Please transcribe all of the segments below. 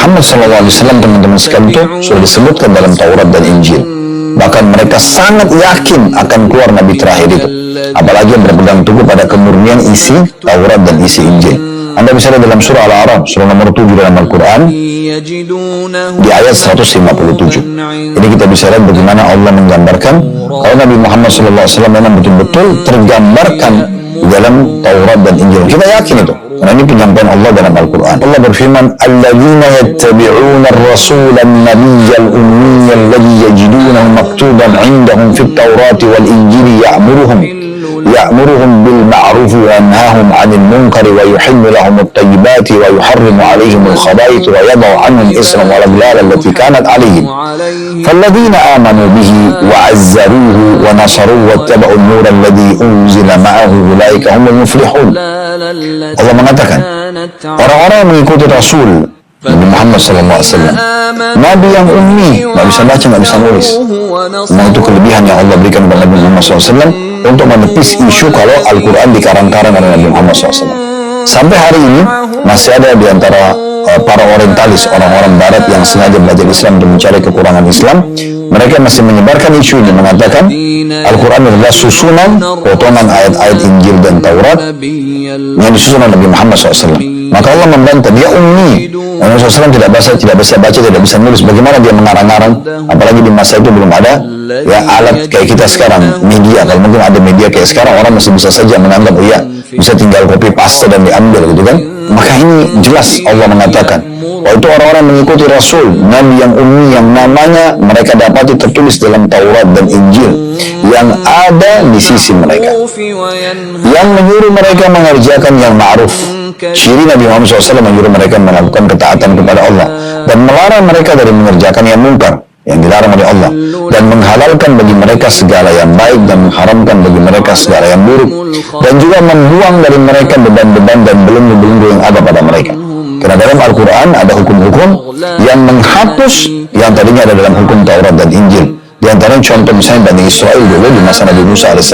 Muhammad SAW, teman-teman sekalian, itu sudah disebutkan dalam Taurat dan Injil. Bahkan mereka sangat yakin akan keluar Nabi terakhir itu. Apalagi yang berpegang teguh pada kemurnian isi Taurat dan isi Injil. Anda bisa lihat dalam surah Al-A'raf, surah nomor 7 dalam Al-Quran, di ayat 157. Ini kita bisa lihat bagaimana Allah menggambarkan kalau Nabi Muhammad SAW memang betul-betul tergambarkan di dalam Taurat dan Injil. Kita yakin itu, karena ini penyampaian Allah dalam Al-Quran. Allah berfirman, "Alladzina yattabi'una ar-rasula an-nabiyyal ummiyya alladhi yajidunahu maktuban 'indahum fit Taurati wal Injili ya'muruhum bil ma'ruf wa yanhahum 'anil munkari wa yuhillu lahum at-tayyibati wa yuharrimu 'alayhim al-khaba'ith wa yad'u 'anhum isra wal aghlal allati kanat 'alayhim falladzina amanu bihi wa 'azzaruhu wa nasaruhu wattaba'u an-nur alladhi unzila ma'ahu ulaika humul muflihun." Allah mengatakan, orang-orang yang mengikuti Rasul Nabi Muhammad SAW, Nabi yang ummi, nggak bisa baca, nggak bisa nulis. Nah, itu kelebihan yang Allah berikan kepada Nabi Muhammad SAW untuk menepis isu kalau Al-Quran dikarang-karang oleh Nabi Muhammad SAW. Sampai hari ini masih ada di antara para orientalis, orang-orang barat yang sengaja belajar Islam untuk mencari kekurangan Islam. Mereka masih menyebarkan isu ini, mengatakan Al-Quran adalah susunan potongan ayat-ayat Injil dan Taurat yang disusun oleh Nabi Muhammad SAW. Maka Allah membantah, dia ummi. Nabi SAW tidak bisa baca, tidak bisa nulis. Bagaimana dia mengarang-arang? Apalagi di masa itu belum ada ya alat kayak kita sekarang, media. Kalau mungkin ada media kayak sekarang, orang masih bisa saja menganggap, oh ya, bisa tinggal copy paste dan diambil gitu kan. Maka ini jelas Allah mengatakan, bahwa itu orang-orang mengikuti Rasul, Nabi yang ummi, yang namanya mereka dapati tertulis dalam Taurat dan Injil, yang ada di sisi mereka, yang menyuruh mereka mengerjakan yang ma'ruf. Ciri Nabi Muhammad SAW menyuruh mereka melakukan ketaatan kepada Allah dan melarang mereka dari mengerjakan yang munkar, yang dilarang oleh Allah, dan menghalalkan bagi mereka segala yang baik dan mengharamkan bagi mereka segala yang buruk, dan juga membuang dari mereka beban-beban dan belenggu-belenggu yang ada pada mereka. Karena dalam Al-Quran ada hukum-hukum yang menghapus yang tadinya ada dalam hukum Taurat dan Injil. Di antaranya contoh misalnya Bani Israel dulu di masa Nabi Musa AS,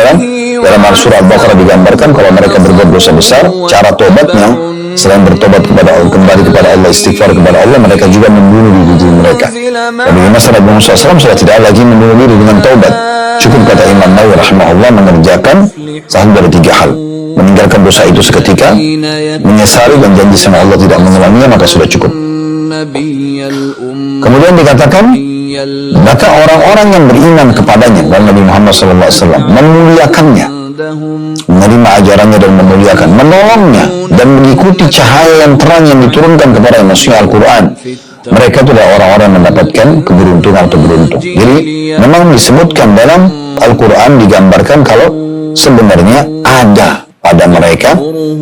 dalam surah Al-Baqarah digambarkan kalau mereka berbuat dosa besar, cara tobatnya selain bertobat kepada Allah, kembali kepada Allah, istighfar kepada Allah, mereka juga membunuh diri mereka. Dan di masa Nabi Musa SAW sudah tidak lagi membunuh diri dengan taubat. Cukup, kata Imam Nawawi rahimahullah, mengerjakan satu dari 3 hal: meninggalkan dosa itu seketika, menyesali dan janji sama Allah tidak mengulanginya, maka sudah cukup. Kemudian dikatakan, maka orang-orang yang beriman kepadanya dan Nabi Muhammad SAW memuliakannya, menerima ajarannya dan memuliakan, menolongnya dan mengikuti cahaya yang terang yang diturunkan kepada manusia Al-Quran, mereka itu adalah orang-orang yang mendapatkan keberuntungan atau beruntung. Jadi memang disebutkan dalam Al-Quran, digambarkan kalau sebenarnya ada pada mereka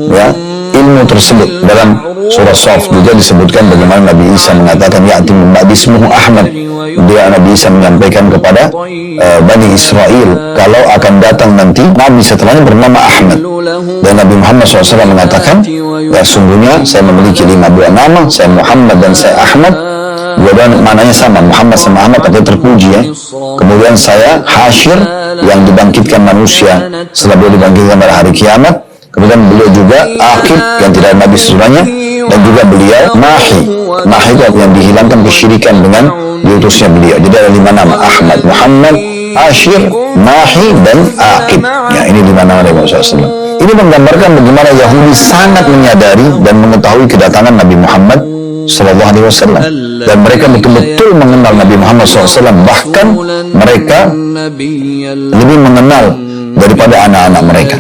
ya ilmu tersebut. Dalam surah Shaf juga disebutkan bagaimana Nabi Isa mengatakan, ya'ti min ba'di ismuhu Ahmad. Dia Nabi Isa menyampaikan kepada Bani Israel kalau akan datang nanti Nabi setelahnya bernama Ahmad. Dan Nabi Muhammad SAW mengatakan, ya sungguhnya saya memiliki 5 buah nama, saya Muhammad dan saya Ahmad. Dua-dua maknanya sama, Muhammad sama Ahmad artinya terpuji ya. Kemudian saya Hasyir, yang dibangkitkan manusia setelah beliau dibangkitkan pada hari kiamat. Kemudian beliau juga Aqib, yang tidak ada Nabi sesudahnya. Dan juga beliau Mahi. Mahi itu yang dihilangkan kesyirikan dengan diutusnya beliau. Jadi ada 5 nama: Ahmad, Muhammad, Hasyir, Mahi, dan Aqib. Ya, ini 5 nama dari Muhammad SAW. Ini menggambarkan bagaimana Yahudi sangat menyadari dan mengetahui kedatangan Nabi Muhammad SAW, dan mereka betul-betul mengenal Nabi Muhammad SAW. Bahkan mereka lebih mengenal daripada anak-anak mereka.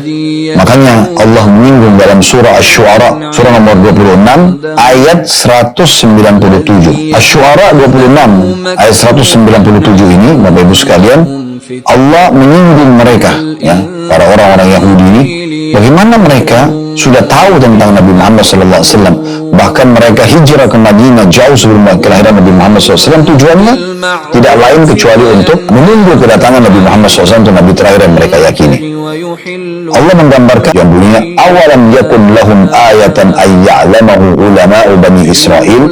Makanya Allah menyinggung dalam surah Asy-Syu'ara, surah nomor 26 ayat 197. Asy-Syu'ara 26 ayat 197 ini, Bapak Ibu sekalian, Allah menyinggung mereka ya, para orang-orang Yahudi ini, bagaimana mereka sudah tahu tentang Nabi Muhammad SAW. Bahkan mereka hijrah ke Madinah jauh sebelum kelahiran Nabi Muhammad SAW. Tujuannya tidak lain kecuali untuk menunggu kedatangan Nabi Muhammad SAW, untuk Nabi terakhir yang mereka yakini. Allah menggambarkan yang bunyinya, awalam yakun lahum ayatan ayya'lamahu ulama'u Bani Israel.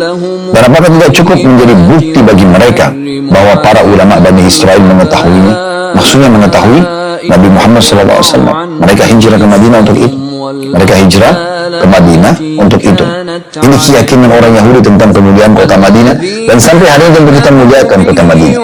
Dan apakah tidak cukup menjadi bukti bagi mereka bahwa para ulama Bani Israel mengetahuinya? Maksudnya mengetahui Nabi Muhammad SAW. Mereka hijrah ke Madinah untuk itu. Mereka hijrah ke Madinah untuk itu. Ini keyakinan orang Yahudi tentang kemuliaan kota Madinah, dan sampai hari ini kita muliakan kota Madinah.